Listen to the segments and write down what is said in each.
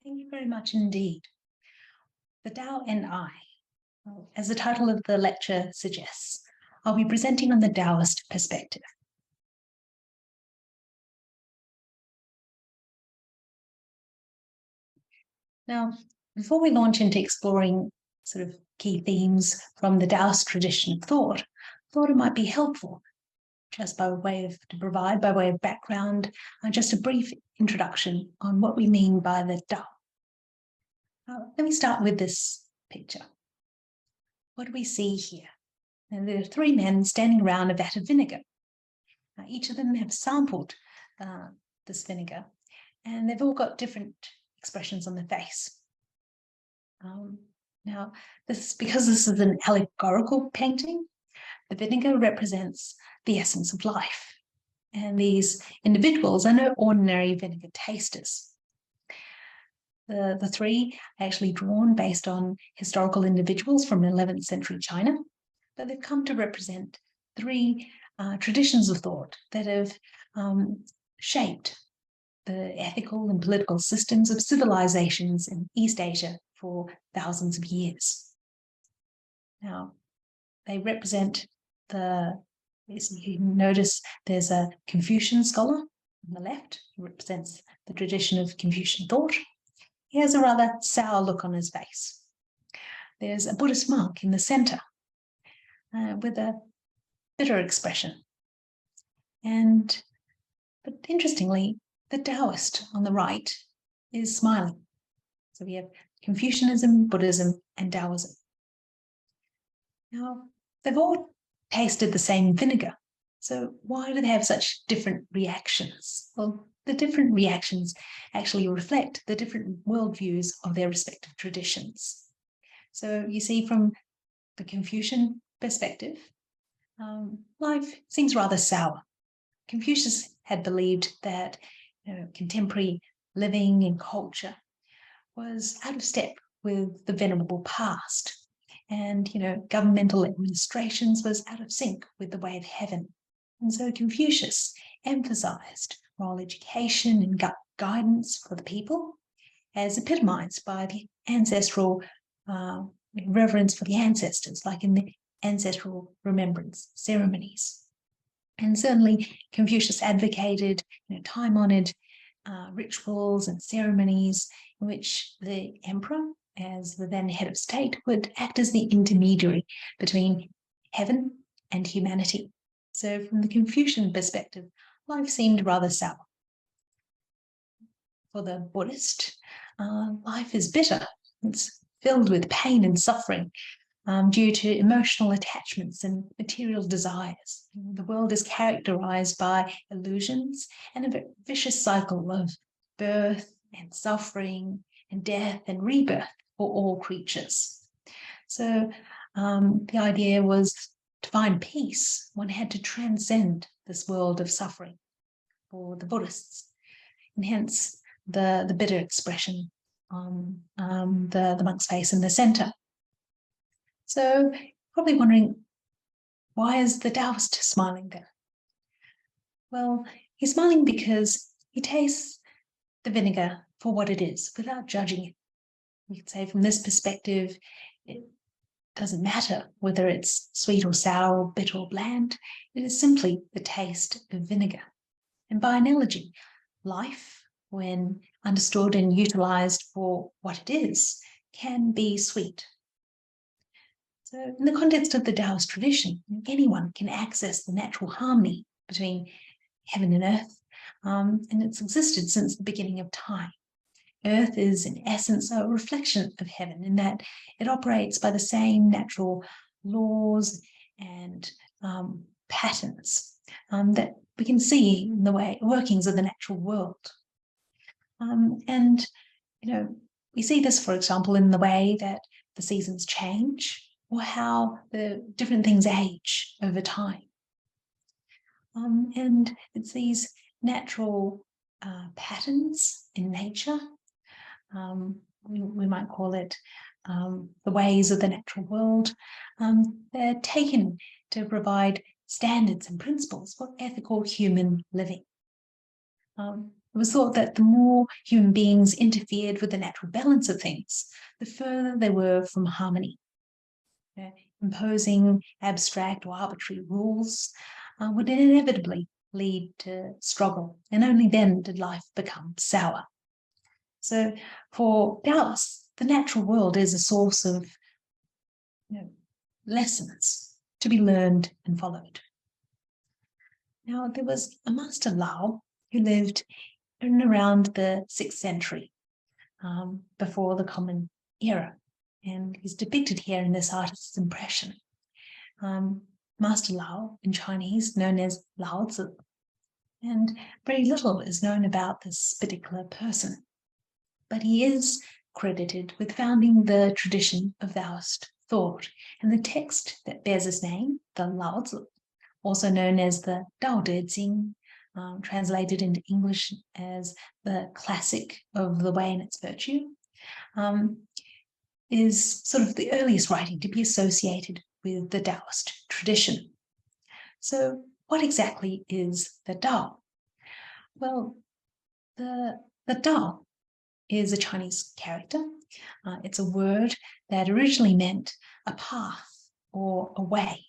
Thank you very much indeed. The Dao and I, as the title of the lecture suggests, I'll be presenting on the Taoist perspective. Now, before we launch into exploring sort of key themes from the Taoist tradition of thought, I thought it might be helpful just by way of background, just a brief introduction on what we mean by the Tao. Let me start with this picture. What do we see here? Now, there are three men standing around a vat of vinegar. Now, each of them have sampled this vinegar, and they've all got different expressions on their face. Now, because this is an allegorical painting, the vinegar represents the essence of life. And these individuals are no ordinary vinegar tasters. The three are actually drawn based on historical individuals from 11th century China, but they've come to represent three traditions of thought that have shaped the ethical and political systems of civilizations in East Asia for thousands of years. Now, they represent you notice there's a Confucian scholar on the left who represents the tradition of Confucian thought. He has a rather sour look on his face. There's a Buddhist monk in the center with a bitter expression. But interestingly, the Taoist on the right is smiling. So we have Confucianism, Buddhism, and Taoism. Now, they've all tasted the same vinegar. So why do they have such different reactions? Well, the different reactions actually reflect the different worldviews of their respective traditions. So you see, from the Confucian perspective, life seems rather sour. Confucius had believed that contemporary living and culture was out of step with the venerable past. And, governmental administrations was out of sync with the way of heaven. And so Confucius emphasized moral education and guidance for the people, as epitomized by the ancestral reverence for the ancestors, like in the ancestral remembrance ceremonies. And certainly Confucius advocated time-honored rituals and ceremonies in which the emperor, as the then head of state, would act as the intermediary between heaven and humanity. So from the Confucian perspective, life seemed rather sour. For the Buddhist, life is bitter. It's filled with pain and suffering due to emotional attachments and material desires. The world is characterized by illusions and a vicious cycle of birth and suffering and death and rebirth for all creatures. So the idea was to find peace, one had to transcend this world of suffering for the Buddhists, and hence the bitter expression on the monk's face in the center. So probably wondering, why is the Taoist smiling there? Well, he's smiling because he tastes the vinegar for what it is, without judging it. You could say from this perspective, it doesn't matter whether it's sweet or sour or bitter or bland. It is simply the taste of vinegar. And by analogy, life, when understood and utilized for what it is, can be sweet. So in the context of the Taoist tradition, anyone can access the natural harmony between heaven and earth, and it's existed since the beginning of time. Earth is, in essence, a reflection of heaven in that it operates by the same natural laws and patterns that we can see in the workings of the natural world. We see this, for example, in the way that the seasons change or how the different things age over time. And it's these natural patterns in nature. We might call it the ways of the natural world. They're taken to provide standards and principles for ethical human living. It was thought that the more human beings interfered with the natural balance of things, the further they were from harmony. Imposing abstract or arbitrary rules would inevitably lead to struggle, and only then did life become sour. So for Taoists, the natural world is a source of lessons to be learned and followed. Now, there was a master Lao who lived in around the 6th century, before the Common Era, and he's depicted here in this artist's impression. Master Lao in Chinese, known as Lao Tzu, and very little is known about this particular person, but he is credited with founding the tradition of Taoist thought, and the text that bears his name, the Lao Tzu, also known as the Dao Jing, translated into English as the classic of the way and its virtue, is sort of the earliest writing to be associated with the Taoist tradition. So what exactly is the Dao? Well, the Dao is a Chinese character. It's a word that originally meant a path or a way,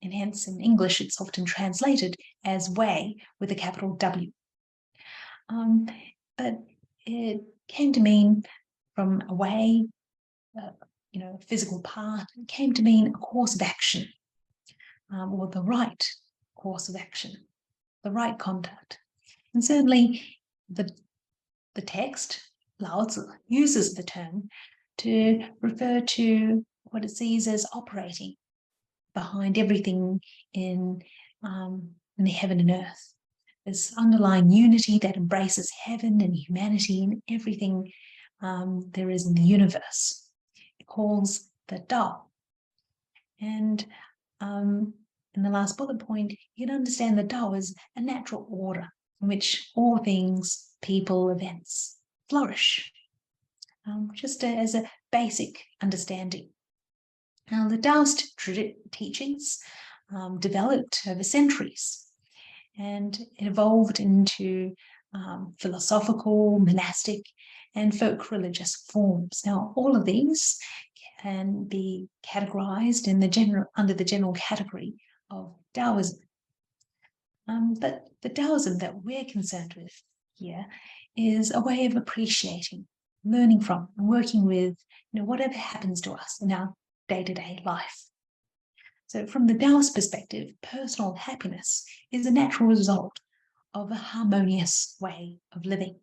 and hence in English it's often translated as way with a capital W. But it came to mean from a way, physical path, it came to mean a course of action, or the right course of action, the right conduct. And certainly the text, Lao Tzu, uses the term to refer to what it sees as operating behind everything in the heaven and earth. This underlying unity that embraces heaven and humanity and everything there is in the universe. It calls the Dao. And in the last bullet point, you can understand the Dao as a natural order in which all things, people, events flourish, just as a basic understanding. Now, the Taoist teachings developed over centuries, and it evolved into philosophical, monastic, and folk religious forms. Now, all of these can be categorized under the general category of Taoism. But the Taoism that we're concerned with here is a way of appreciating, learning from, and working with whatever happens to us in our day-to-day life. So from the Taoist perspective, personal happiness is a natural result of a harmonious way of living.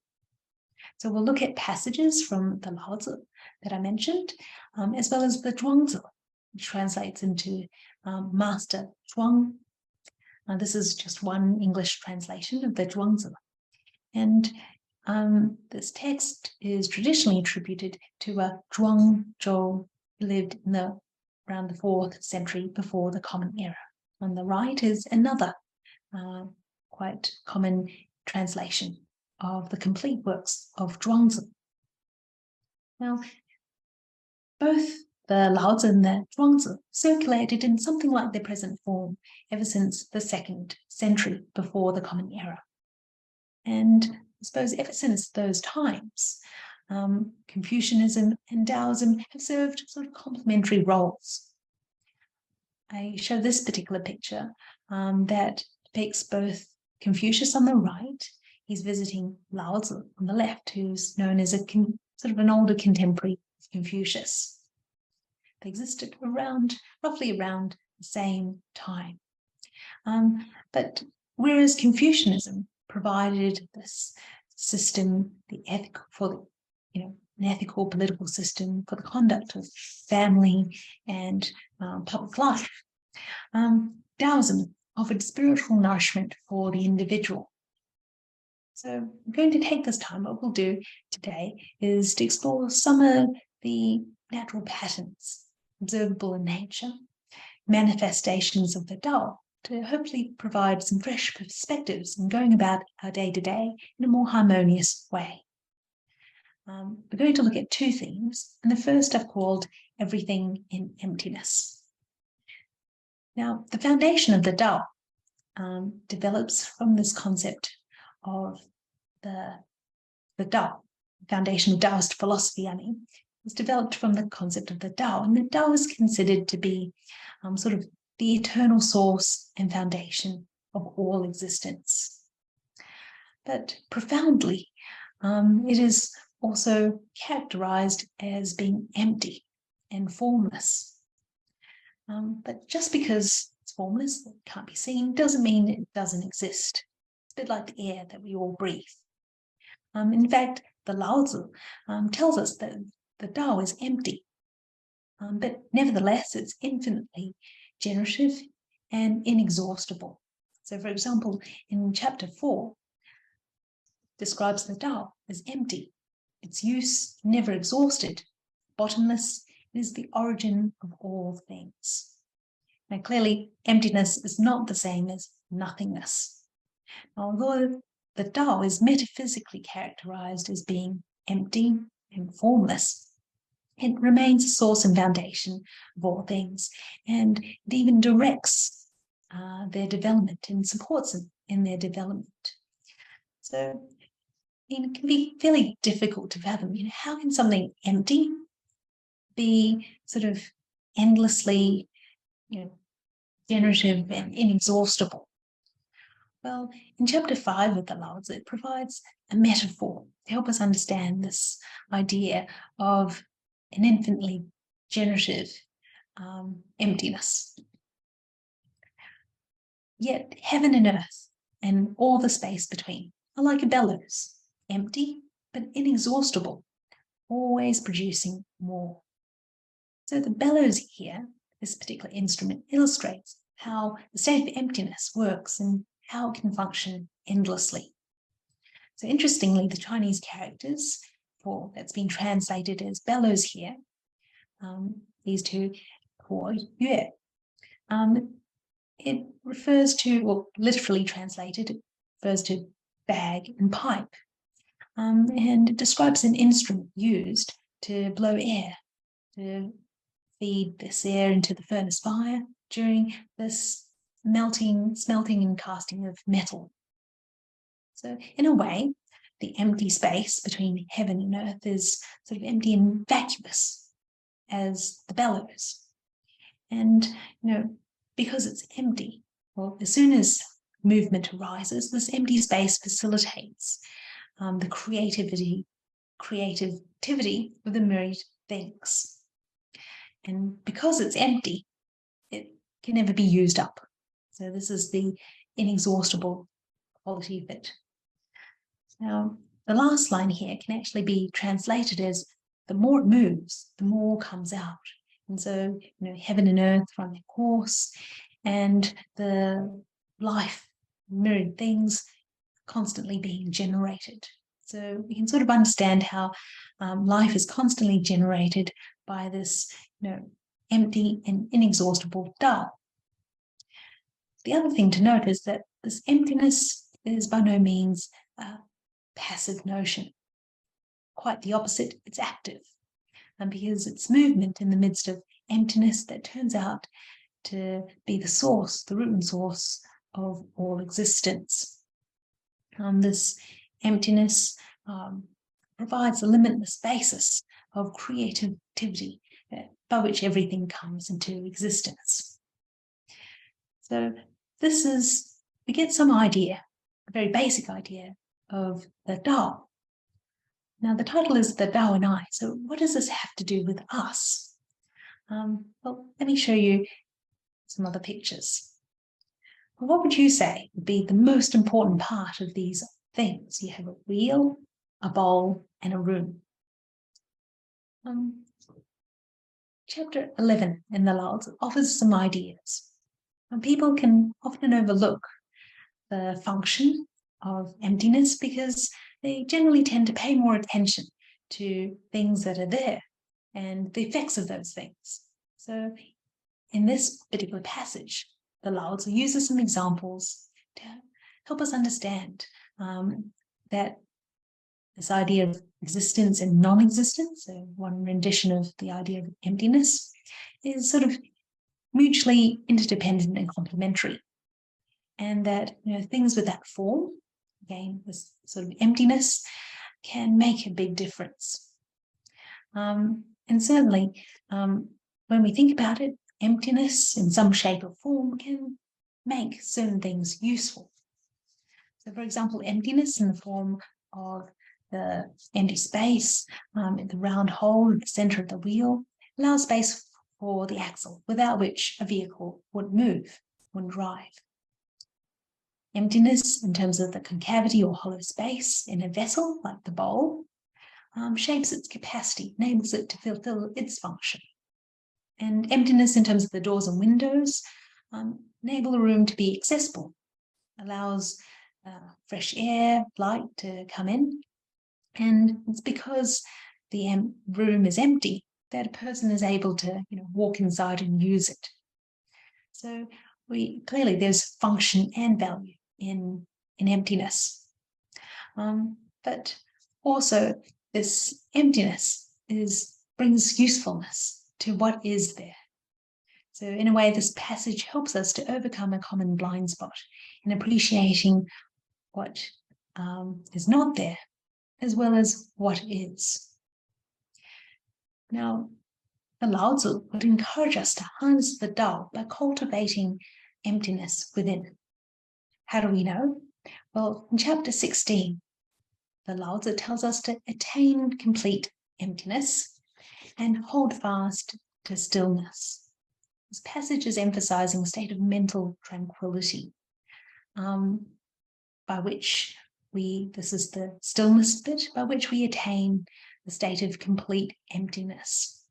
So we'll look at passages from the Lao Tzu that I mentioned, as well as the Zhuangzi, which translates into Master Zhuang. This is just one English translation of the Zhuangzi. And this text is traditionally attributed to a Zhuangzhou who lived in around the 4th century before the Common Era. On the right is another quite common translation of the complete works of Zhuangzi. Now, both the Lao Tzu and the Zhuangzi circulated in something like their present form ever since the 2nd century before the Common Era. And I suppose ever since those times, Confucianism and Taoism have served sort of complementary roles. I show this particular picture that depicts both Confucius on the right. He's visiting Lao Tzu on the left, who's known as sort of an older contemporary of Confucius. They existed roughly around the same time. But whereas Confucianism provided this system, an ethical political system for the conduct of family and public life, Taoism offered spiritual nourishment for the individual. So I'm going to take this time. What we'll do today is to explore some of the natural patterns observable in nature, manifestations of the Tao, to hopefully provide some fresh perspectives in going about our day-to-day in a more harmonious way. We're going to look at two themes, and the first I've called Everything in Emptiness. Now, the foundation of the Tao develops from this concept of the Dao, foundation of Taoist philosophy, was developed from the concept of the Dao. And the Dao is considered to be sort of the eternal source and foundation of all existence. But profoundly, it is also characterized as being empty and formless. But just because it's formless, it can't be seen, doesn't mean it doesn't exist. It's a bit like the air that we all breathe. In fact, the Lao Tzu tells us that the Tao is empty, but nevertheless, it's infinitely generative and inexhaustible. So, for example, in chapter 4, describes the Tao as empty, its use never exhausted, bottomless, it is the origin of all things. Now, clearly, emptiness is not the same as nothingness. Although the Tao is metaphysically characterized as being empty and formless, it remains a source and foundation of all things, and it even directs their development and supports them in their development. So it can be fairly difficult to fathom, how can something empty be sort of endlessly, generative and inexhaustible? Well, in chapter 5 of the Lao Tzu, it provides a metaphor to help us understand this idea of an infinitely generative emptiness. Yet heaven and earth and all the space between are like a bellows, empty but inexhaustible, always producing more. So the bellows here, this particular instrument, illustrates how the state of emptiness works and how it can function endlessly. So interestingly, the Chinese characters that's been translated as bellows here, these two, Huo Yue, it refers to, or literally translated, it refers to bag and pipe. And it describes an instrument used to blow air, to feed this air into the furnace fire during this smelting and casting of metal. So in a way, the empty space between heaven and earth is sort of empty and vacuous as the bellows. And, because it's empty, well, as soon as movement arises, this empty space facilitates the creativity of the myriad things. And because it's empty, it can never be used up. So this is the inexhaustible quality of it. Now, the last line here can actually be translated as the more it moves, the more comes out. And so, heaven and earth run their course, and the life, myriad things constantly being generated. So we can sort of understand how life is constantly generated by this, empty and inexhaustible Tao. The other thing to note is that this emptiness is by no means a passive notion. Quite the opposite, it's active. And because it's movement in the midst of emptiness that turns out to be the source, the root and source of all existence. This emptiness provides a limitless basis of creativity by which everything comes into existence. So we get some idea, a very basic idea of the Dao. Now the title is the Dao and I. So what does this have to do with us? Well, let me show you some other pictures. Well, what would you say would be the most important part of these things? You have a wheel, a bowl, and a room. Chapter 11 in the Lao Tzu offers some ideas. And people can often overlook the function of emptiness because they generally tend to pay more attention to things that are there and the effects of those things. So in this particular passage, the Lao Tzu uses some examples to help us understand that this idea of existence and non-existence, so one rendition of the idea of emptiness, is sort of mutually interdependent and complementary. And that things with that form Again, this sort of emptiness can make a big difference. And certainly, when we think about it, emptiness in some shape or form can make certain things useful. So, for example, emptiness in the form of the empty space in the round hole in the center of the wheel allows space for the axle, without which a vehicle wouldn't move, wouldn't drive. Emptiness in terms of the concavity or hollow space in a vessel, like the bowl, shapes its capacity, enables it to fulfill its function. And emptiness in terms of the doors and windows enable the room to be accessible, allows fresh air, light to come in. And it's because the room is empty that a person is able to walk inside and use it. So clearly there's function and value in emptiness. But also this emptiness brings usefulness to what is there. So in a way, this passage helps us to overcome a common blind spot in appreciating what is not there, as well as what is. Now, the Lao Tzu would encourage us to harness the Dao by cultivating emptiness within. How do we know? Well, in chapter 16, the Lao Tzu tells us to attain complete emptiness and hold fast to stillness. This passage is emphasizing a state of mental tranquility, by which this is the stillness bit, by which we attain the state of complete emptiness.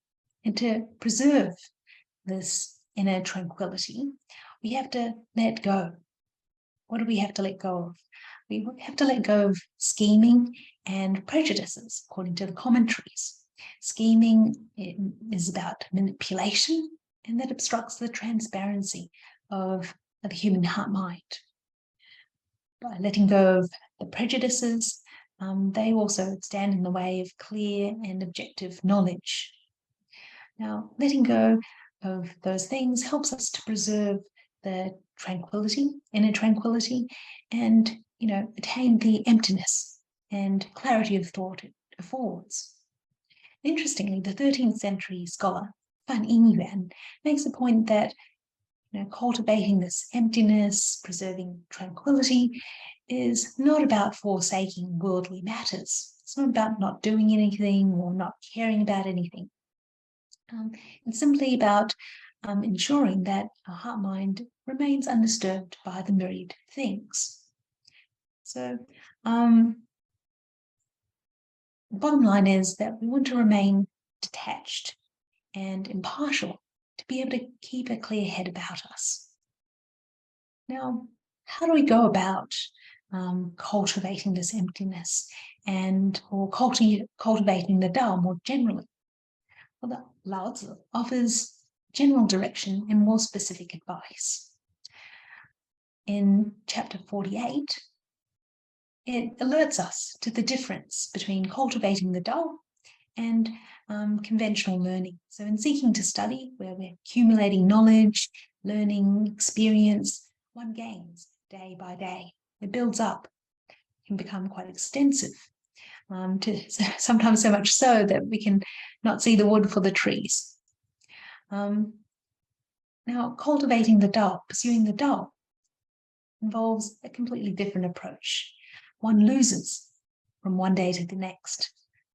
And to preserve this inner tranquility, we have to let go. What do we have to let go of? We have to let go of scheming and prejudices, according to the commentaries. Scheming is about manipulation, and that obstructs the transparency of the human heart-mind. By letting go of the prejudices, they also stand in the way of clear and objective knowledge. Now, letting go of those things helps us to preserve the tranquility, inner tranquility, and attain the emptiness and clarity of thought it affords. Interestingly, the 13th century scholar Fan Yingyuan makes the point that cultivating this emptiness, preserving tranquility, is not about forsaking worldly matters. It's not about not doing anything or not caring about anything. It's simply about ensuring that our heart-mind remains undisturbed by the myriad things. So the bottom line is that we want to remain detached and impartial to be able to keep a clear head about us. Now, how do we go about cultivating this emptiness or cultivating the Tao more generally? Well, the Lao Tzu offers general direction and more specific advice. In chapter 48, it alerts us to the difference between cultivating the Tao and conventional learning. So in seeking to study, where we're accumulating knowledge, learning, experience, one gains day by day. It builds up, can become quite extensive, sometimes so much so that we can not see the wood for the trees. Now, cultivating the Tao, pursuing the Tao, involves a completely different approach. One loses from one day to the next.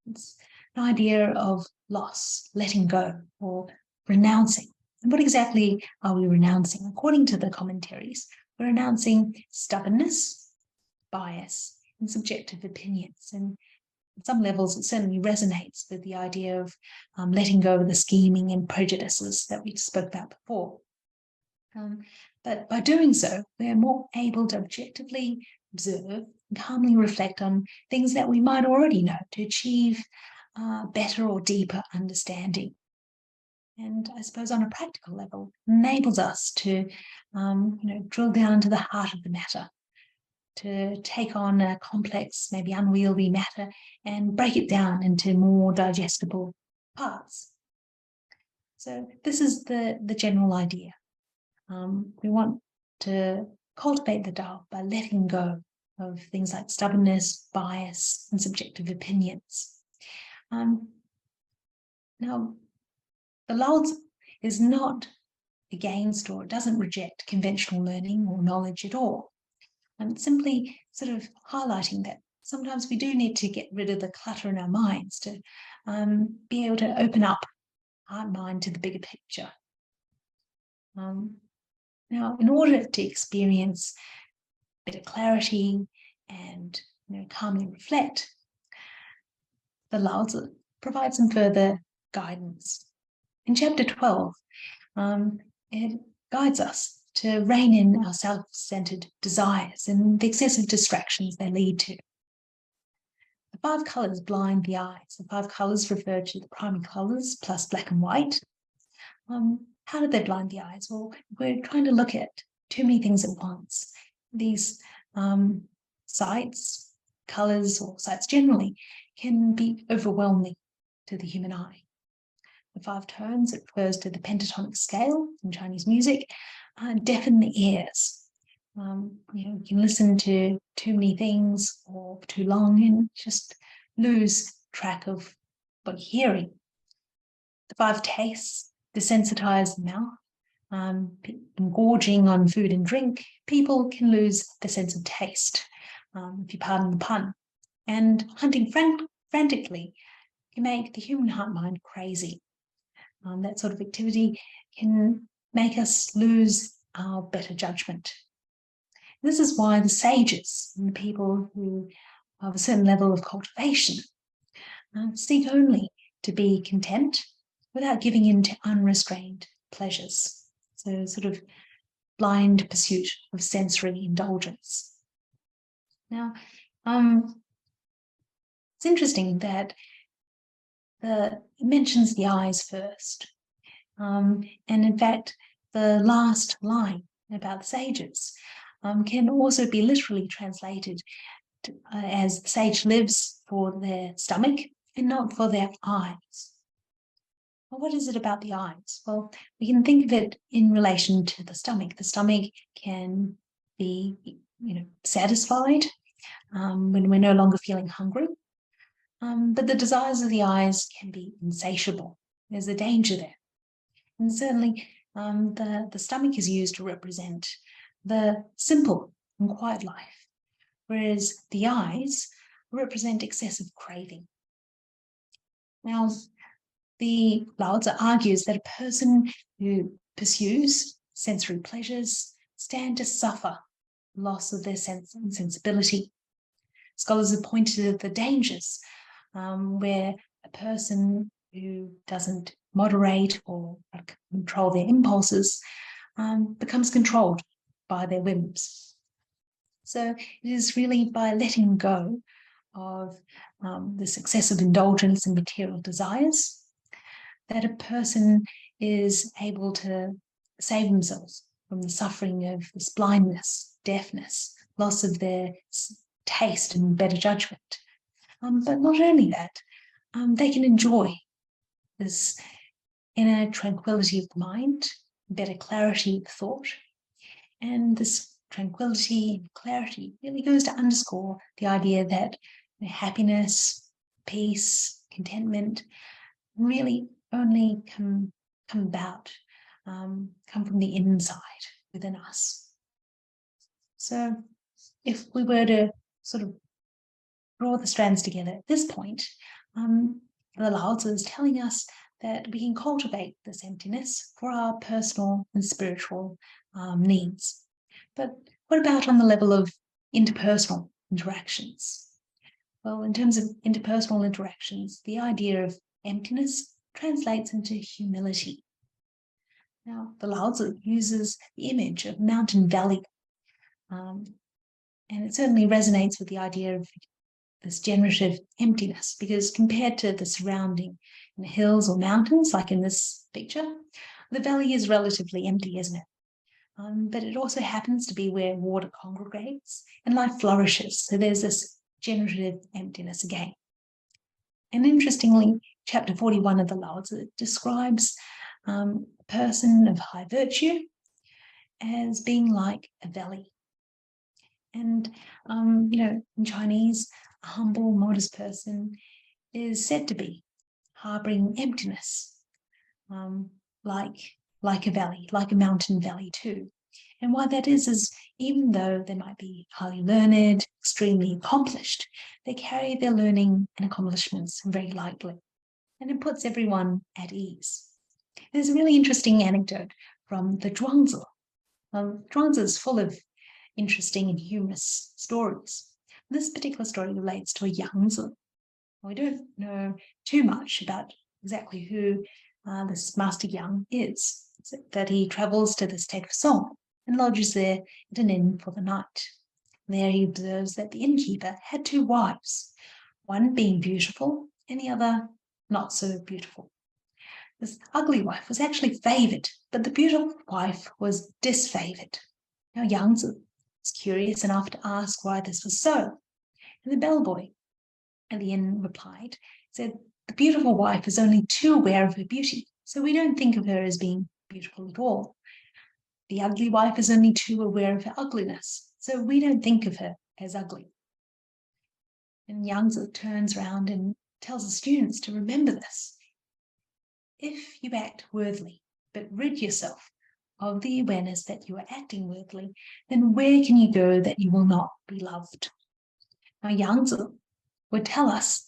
It's an idea of loss, letting go, or renouncing. And what exactly are we renouncing? According to the commentaries, we're renouncing stubbornness, bias, and subjective opinions. And at some levels, it certainly resonates with the idea of letting go of the scheming and prejudices that we spoke about before. But by doing so, we're more able to objectively observe and calmly reflect on things that we might already know to achieve better or deeper understanding. And I suppose on a practical level, enables us to drill down to the heart of the matter, to take on a complex, maybe unwieldy matter and break it down into more digestible parts. So this is the general idea. We want to cultivate the Tao by letting go of things like stubbornness, bias, and subjective opinions. Now, the Lao is not against, or it doesn't reject, conventional learning or knowledge at all. And it's simply sort of highlighting that sometimes we do need to get rid of the clutter in our minds to be able to open up our mind to the bigger picture. Now, in order to experience better clarity and calmly reflect, the Lao Tzu provides some further guidance. In chapter 12, it guides us to rein in our self-centered desires and the excessive distractions they lead to. The 5 colours blind the eyes. The 5 colours refer to the primary colours plus black and white. How do they blind the eyes? Well, we're trying to look at too many things at once. These sights, colours, or sights generally can be overwhelming to the human eye. The 5 tones, it refers to the pentatonic scale in Chinese music, deafen the ears. You can listen to too many things or too long and just lose track of what you're hearing. The 5 tastes desensitize the mouth. Gorging on food and drink, people can lose the sense of taste, if you pardon the pun. And hunting frantically can make the human heart-mind crazy. That sort of activity can make us lose our better judgment. This is why the sages and the people who have a certain level of cultivation seek only to be content without giving in to unrestrained pleasures. So sort of blind pursuit of sensory indulgence. Now, it's interesting that it mentions the eyes first. And in fact, the last line about the sages can also be literally translated as the sage lives for their stomach and not for their eyes. Well, what is it about the eyes? Well, we can think of it in relation to the stomach. The stomach can be, satisfied when we're no longer feeling hungry. But the desires of the eyes can be insatiable. There's a danger there. And certainly the stomach is used to represent the simple and quiet life, whereas the eyes represent excessive craving. Now, the Lao Tzu argues that a person who pursues sensory pleasures stand to suffer loss of their sense and sensibility. Scholars have pointed at the dangers where a person who doesn't moderate or control their impulses becomes controlled by their whims. So it is really by letting go of this excessive indulgence in material desires that a person is able to save themselves from the suffering of this blindness, deafness, loss of their taste and better judgment. But not only that, they can enjoy this inner tranquility of the mind, better clarity of thought, and this tranquility and clarity really goes to underscore the idea that happiness, peace, contentment really only come about, come from the inside within us. So if we were to sort of draw the strands together at this point, the Lao Tzu is telling us that we can cultivate this emptiness for our personal and spiritual needs. But what about on the level of interpersonal interactions? Well, in terms of interpersonal interactions, the idea of emptiness translates into humility. Now, the Lao Tzu uses the image of mountain valley, and it certainly resonates with the idea of this generative emptiness, because compared to the surrounding hills or mountains, like in this picture, the valley is relatively empty, isn't it? But it also happens to be where water congregates and life flourishes. So there's this generative emptiness again. And interestingly, chapter 41 of the Lao Tzu describes a person of high virtue as being like a valley. And, in Chinese, a humble, modest person is said to be harboring emptiness, like a valley, like a mountain valley too. And why that is even though they might be highly learned, extremely accomplished, they carry their learning and accomplishments very lightly. And it puts everyone at ease. There's a really interesting anecdote from the Zhuangzi. Zhuangzi is full of interesting and humorous stories. This particular story relates to a Yangzi. We don't know too much about exactly who this Master Yang is, except that he travels to the state of Song and lodges there at an inn for the night. There he observes that the innkeeper had two wives, one being beautiful and the other not so beautiful. This ugly wife was actually favoured, but the beautiful wife was disfavoured. Now Yang was curious enough to ask why this was so, and the bellboy at the inn replied, said, "The beautiful wife is only too aware of her beauty, so we don't think of her as being beautiful at all. The ugly wife is only too aware of her ugliness, so we don't think of her as ugly." And Yangzi turns around and tells the students to remember this. If you act worthily, but rid yourself of the awareness that you are acting worthily, then where can you go that you will not be loved? Now, Yangzi would tell us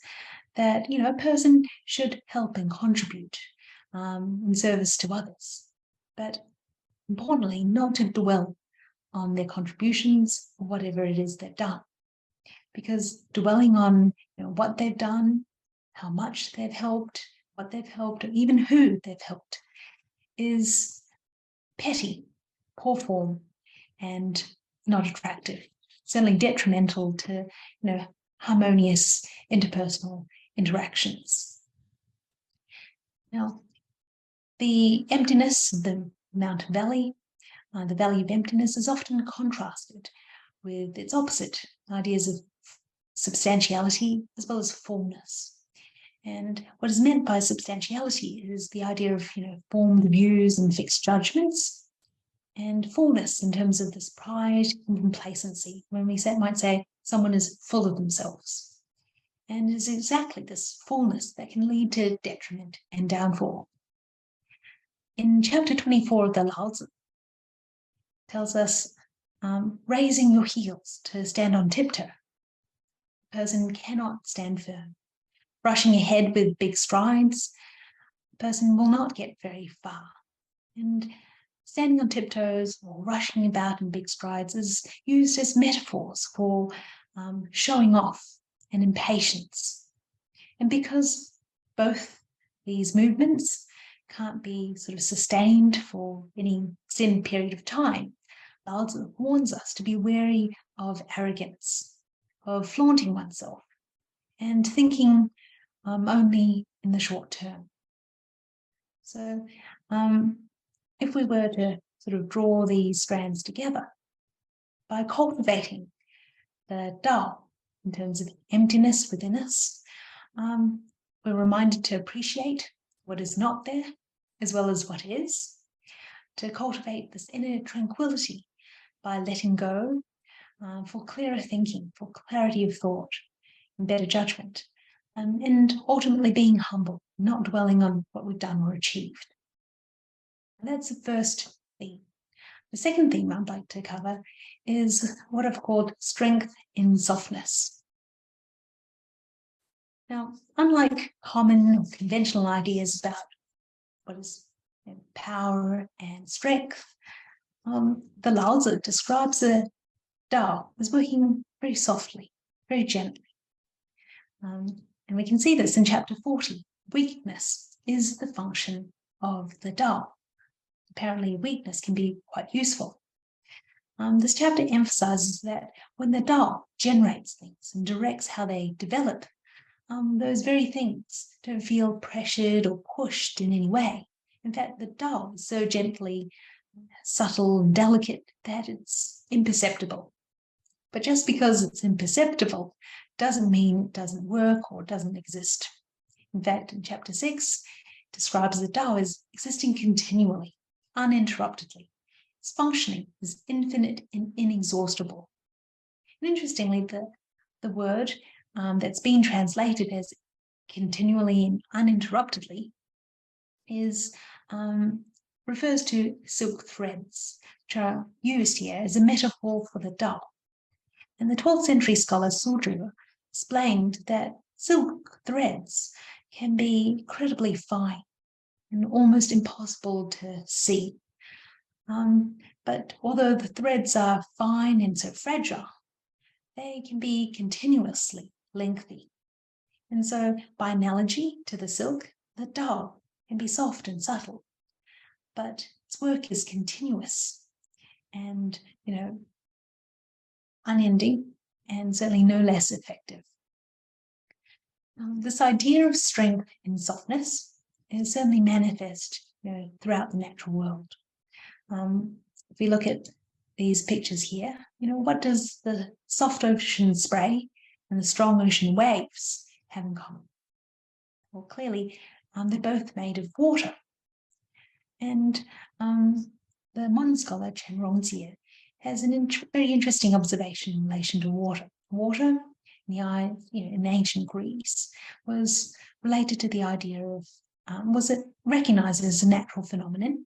that a person should help and contribute in service to others, but importantly, not to dwell on their contributions or whatever it is they've done, because dwelling on what they've done, how much they've helped, what they've helped, or even who they've helped, is petty, poor form, and not attractive. Certainly detrimental to harmonious interpersonal interactions. Now, the emptiness of the mountain valley, the valley of emptiness, is often contrasted with its opposite, ideas of substantiality as well as fullness. And what is meant by substantiality is the idea of formed views and fixed judgments, and fullness in terms of this pride and complacency, when we might say someone is full of themselves. And it is exactly this fullness that can lead to detriment and downfall. In chapter 24 of the Laozi, tells us raising your heels to stand on tiptoe. A person cannot stand firm. Rushing ahead with big strides, a person will not get very far. And standing on tiptoes or rushing about in big strides is used as metaphors for showing off and impatience. And because both these movements can't be sort of sustained for any extended period of time, Laozi warns us to be wary of arrogance, of flaunting oneself, and thinking only in the short term. So if we were to sort of draw these strands together, by cultivating the Dao in terms of emptiness within us, we're reminded to appreciate what is not there as well as what is, to cultivate this inner tranquility by letting go for clearer thinking, for clarity of thought and better judgment, and ultimately being humble, not dwelling on what we've done or achieved. And that's the first theme. The second theme I'd like to cover is what I've called strength in softness. Now, unlike common or conventional ideas about what is power and strength, the Laozi describes the Dao as working very softly, very gently. And we can see this in chapter 40. Weakness is the function of the Dao. Apparently, weakness can be quite useful. This chapter emphasizes that when the Dao generates things and directs how they develop, those very things don't feel pressured or pushed in any way. In fact, the Dao is so gently subtle and delicate that it's imperceptible. But just because it's imperceptible doesn't mean it doesn't work or doesn't exist. In fact, in chapter 6, it describes the Dao as existing continually, uninterruptedly. Its functioning is infinite and inexhaustible. And interestingly, the word that's been translated as continually and uninterruptedly is refers to silk threads, which are used here as a metaphor for the Dao. And the 12th century scholar Suzhi explained that silk threads can be incredibly fine and almost impossible to see. But although the threads are fine and so fragile, they can be continuously lengthy. And so, by analogy to the silk, the Dao can be soft and subtle, but its work is continuous and, unending, and certainly no less effective. This idea of strength and softness is certainly manifest, throughout the natural world. If we look at these pictures here, what does the soft ocean spray and the strong ocean waves have in common? Well, clearly, they're both made of water. And the modern scholar Chen Rongjie has a very interesting observation in relation to water. Water, in ancient Greece, was related to the idea of, was it recognized as a natural phenomenon?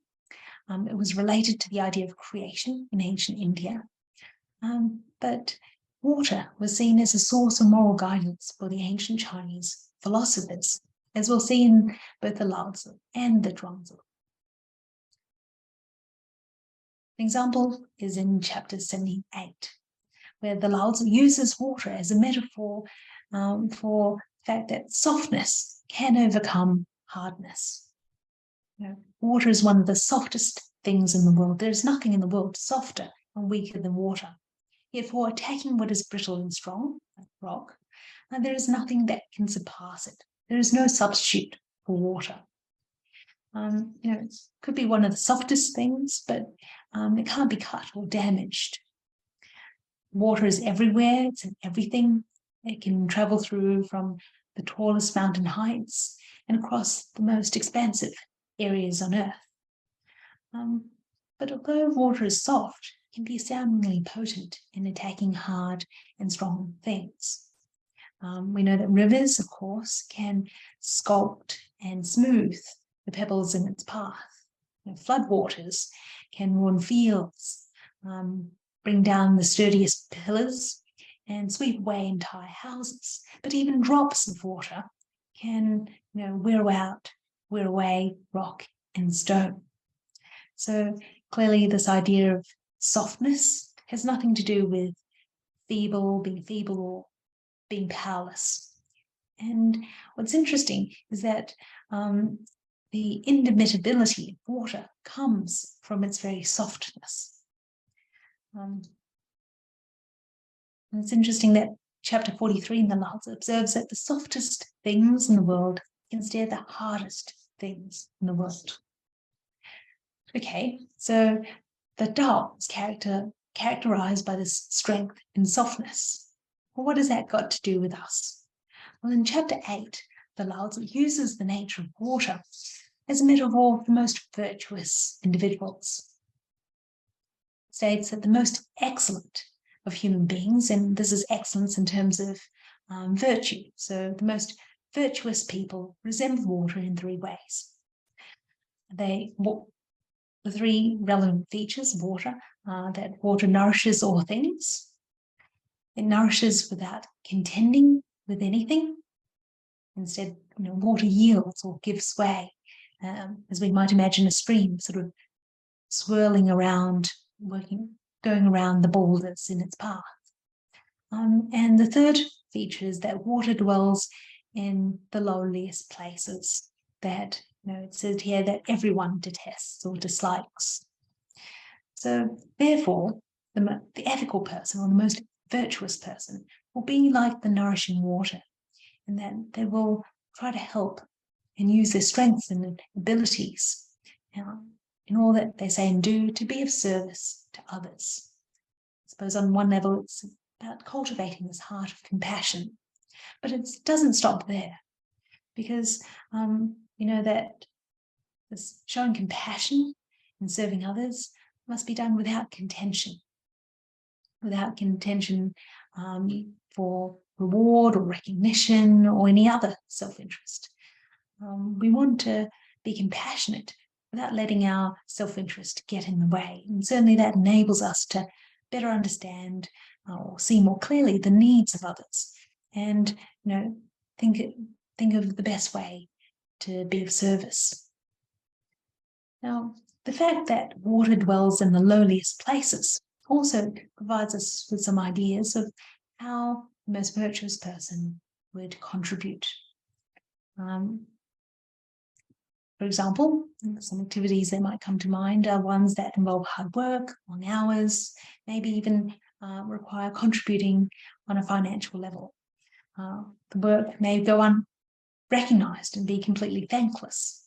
It was related to the idea of creation in ancient India. But water was seen as a source of moral guidance for the ancient Chinese philosophers, as we'll see in both the Lao Tzu and the Zhuangzi. An example is in chapter 78, where the Lao Tzu uses water as a metaphor for the fact that softness can overcome hardness. Water is one of the softest things in the world. There is nothing in the world softer and weaker than water. Yet for attacking what is brittle and strong, like rock, there is nothing that can surpass it. There is no substitute for water. It could be one of the softest things, but it can't be cut or damaged. Water is everywhere. It's in everything. It can travel through from the tallest mountain heights and across the most expansive areas on Earth. But although water is soft, it can be astoundingly potent in attacking hard and strong things. We know that rivers, of course, can sculpt and smooth the pebbles in its path. Floodwaters can ruin fields, bring down the sturdiest pillars, and sweep away entire houses. But even drops of water can, wear away rock and stone. So clearly this idea of softness has nothing to do with being feeble or being powerless. And what's interesting is that the indomitability of water comes from its very softness. And it's interesting that chapter 43 in the Lao Tzu observes that the softest things in the world can stare the hardest things in the world. Okay, so the Dao is characterized by this strength and softness. Well, what has that got to do with us? Well, in chapter 8, the Lao Tzu uses the nature of water as a metaphor for the most virtuous individuals. It states that the most excellent of human beings, and this is excellence in terms of virtue, so the most virtuous people resemble water in 3 ways. The 3 relevant features of water are that water nourishes all things. It nourishes without contending with anything. Instead, water yields or gives way, as we might imagine a stream sort of swirling around, going around the boulders in its path. And the third feature is that water dwells in the lowliest places, that it says here that everyone detests or dislikes. So therefore, the ethical person or the most virtuous person will be like the nourishing water, and that they will try to help and use their strengths and abilities in all that they say and do to be of service to others. I suppose on one level it's about cultivating this heart of compassion, but it doesn't stop there, because that this showing compassion and serving others must be done without contention for reward or recognition or any other self-interest. We want to be compassionate without letting our self-interest get in the way. And certainly that enables us to better understand or see more clearly the needs of others, and think of the best way to be of service. Now, the fact that water dwells in the lowliest places also provides us with some ideas of how the most virtuous person would contribute. For example, some activities that might come to mind are ones that involve hard work, long hours, maybe even require contributing on a financial level. The work may go unrecognized and be completely thankless.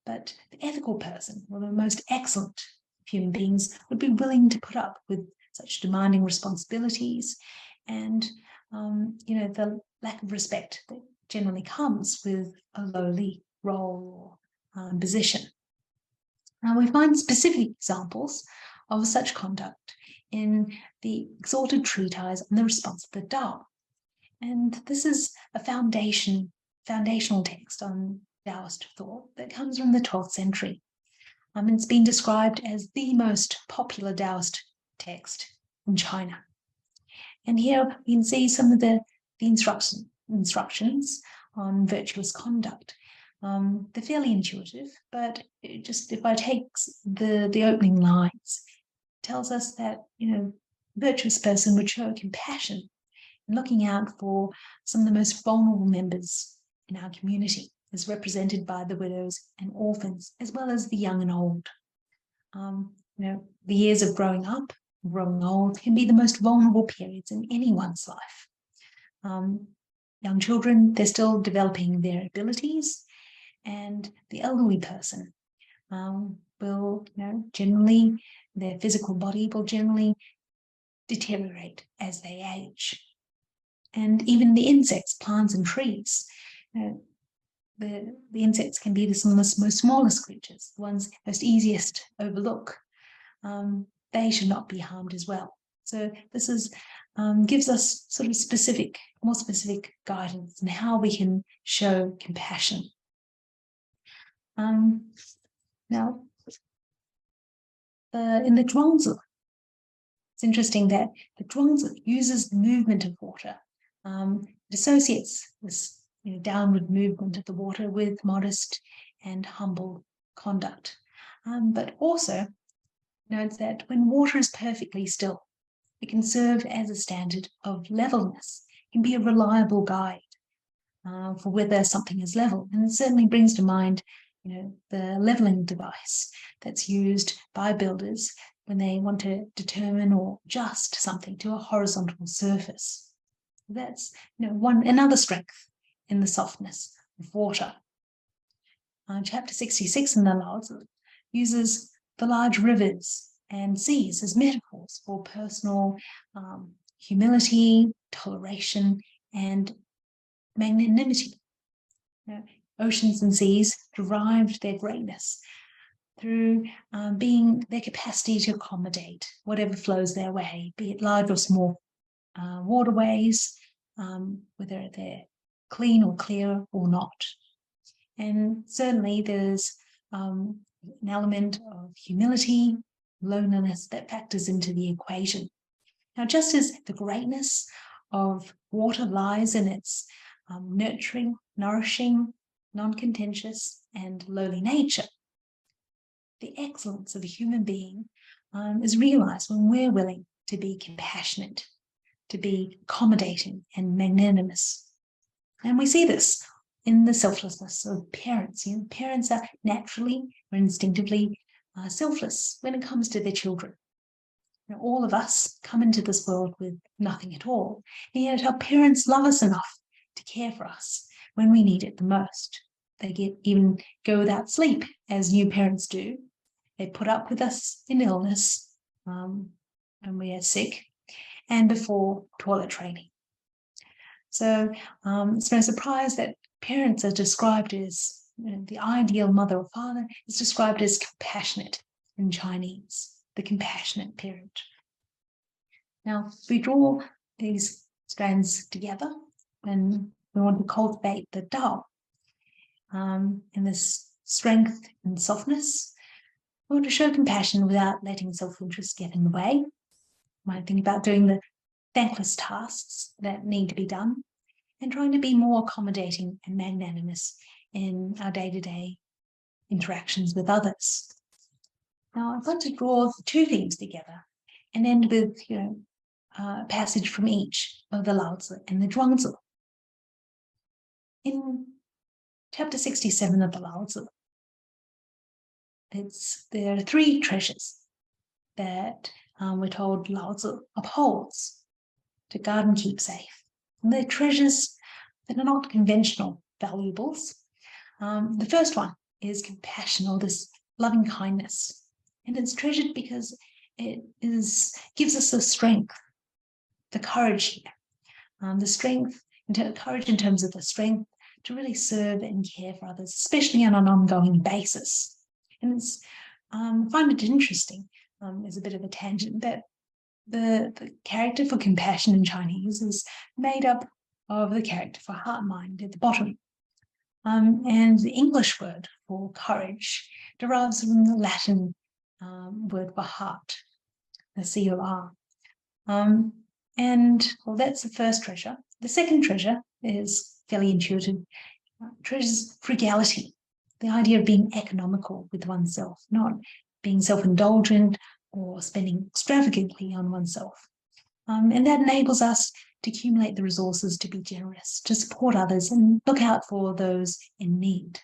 But the ethical person, or the most excellent of human beings, would be willing to put up with such demanding responsibilities and, the lack of respect that generally comes with a lowly role or position. Now, we find specific examples of such conduct in the exalted treatise on the response of the Dao. And this is a foundational text on Taoist thought that comes from the 12th century. It's been described as the most popular Taoist text in China. And here we can see some of the instructions on virtuous conduct. They're fairly intuitive, but if I take the opening lines, it tells us that virtuous person would show compassion in looking out for some of the most vulnerable members in our community, as represented by the widows and orphans, as well as the young and old. The years of growing up, growing old, can be the most vulnerable periods in anyone's life. Young children, they're still developing their abilities, and the elderly person will, generally, their physical body will generally deteriorate as they age. And even the insects, plants and trees, the insects can be some of the most smallest creatures, the ones most easiest to overlook. They should not be harmed as well. So this gives us sort of more specific guidance on how we can show compassion. Now, in the Zhuangzi, it's interesting that the Zhuangzi uses the movement of water. It associates this downward movement of the water with modest and humble conduct. But also notes that when water is perfectly still, it can serve as a standard of levelness. It can be a reliable guide for whether something is level. And it certainly brings to mind the leveling device that's used by builders when they want to determine or adjust something to a horizontal surface. That's another strength in the softness of water. Chapter 66 in the Laws uses the large rivers and seas as metaphors for personal humility, toleration, and magnanimity. Oceans and seas derived their greatness through being their capacity to accommodate whatever flows their way, be it large or small waterways, whether they're clean or clear or not. And certainly there's an element of humility, loneliness that factors into the equation. Now, just as the greatness of water lies in its nurturing, nourishing, non-contentious, and lowly nature, the excellence of a human being is realized when we're willing to be compassionate, to be accommodating and magnanimous. And we see this in the selflessness of parents. Parents are naturally or instinctively selfless when it comes to their children. All of us come into this world with nothing at all, and yet our parents love us enough to care for us when we need it the most. They even go without sleep, as new parents do. They put up with us in illness when we are sick, and before toilet training. So it's no surprise that parents are described as, the ideal mother or father is described as compassionate in Chinese, the compassionate parent. Now, if we draw these strands together, and we want to cultivate the Dao in this strength and softness. We want to show compassion without letting self-interest get in the way. You might think about doing the thankless tasks that need to be done and trying to be more accommodating and magnanimous in our day-to-day interactions with others. Now, I'd like to draw the two themes together and end with, a passage from each of the Laozi and the Zhuangzi. In chapter 67 of the Laozi, there are three treasures that we're told Laozi upholds to guard and keep safe. And they're treasures that are not conventional valuables. The first one is compassion, or this loving kindness. And it's treasured because it gives us the strength, the courage here, courage in terms of the strength to really serve and care for others, especially on an ongoing basis. And I find it interesting, as a bit of a tangent, that the character for compassion in Chinese is made up of the character for heart mind at the bottom. And the English word for courage derives from the Latin word for heart, the C-O-R. And well, that's the first treasure. The second treasure is fairly intuitive. Treasures frugality, the idea of being economical with oneself, not being self-indulgent or spending extravagantly on oneself. And that enables us to accumulate the resources to be generous, to support others and look out for those in need.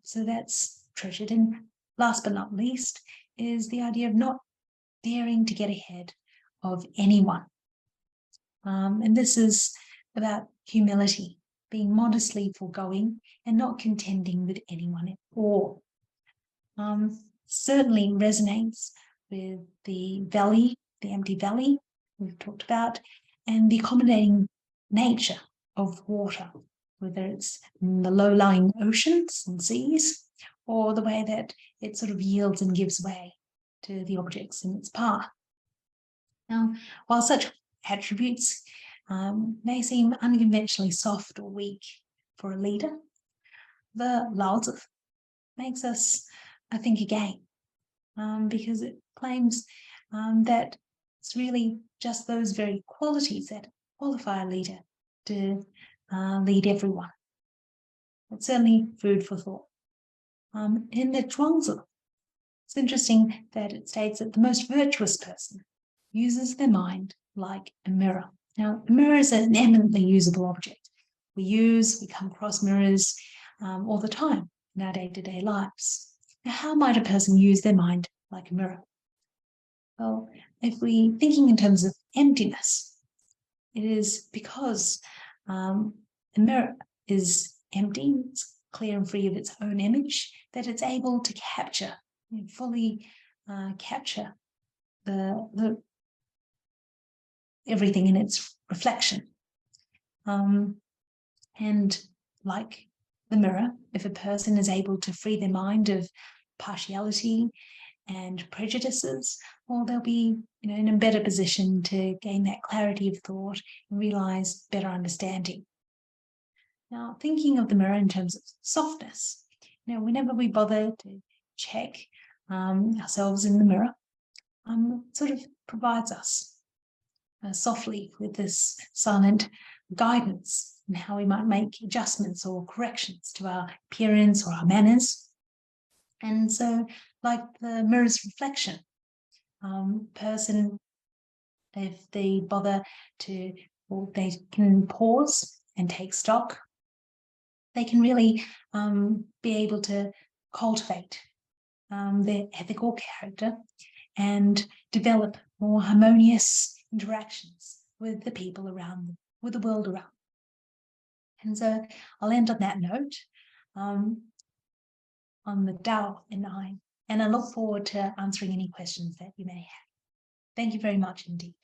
So that's treasured. And last but not least is the idea of not daring to get ahead of anyone. And this is about humility, being modestly foregoing and not contending with anyone at all. Certainly resonates with the valley, the empty valley we've talked about, and the accommodating nature of water, whether it's in the low-lying oceans and seas, or the way that it sort of yields and gives way to the objects in its path. Now, while such attributes may seem unconventionally soft or weak for a leader, the Laozi makes us, I think, again, because it claims that it's really just those very qualities that qualify a leader to lead everyone. It's certainly food for thought. In the Zhuangzi, it's interesting that it states that the most virtuous person uses their mind like a mirror. Now, a mirror is an eminently usable object. We come across mirrors all the time in our day-to-day lives. Now, how might a person use their mind like a mirror? Well, if we're thinking in terms of emptiness, it is because a mirror is empty, it's clear and free of its own image, that it's able to capture, fully capture the everything in its reflection. And like the mirror, if a person is able to free their mind of partiality and prejudices, well, they'll be in a better position to gain that clarity of thought and realize better understanding. Now, thinking of the mirror in terms of softness, whenever we bother to check ourselves in the mirror, it sort of provides us softly with this silent guidance in how we might make adjustments or corrections to our appearance or our manners. And so, like the mirror's reflection, person, if they bother to, or they can pause and take stock, they can really be able to cultivate their ethical character and develop more harmonious interactions with the people around them, with the world around them. And so I'll end on that note, on the Dao and I, and I look forward to answering any questions that you may have. Thank you very much indeed.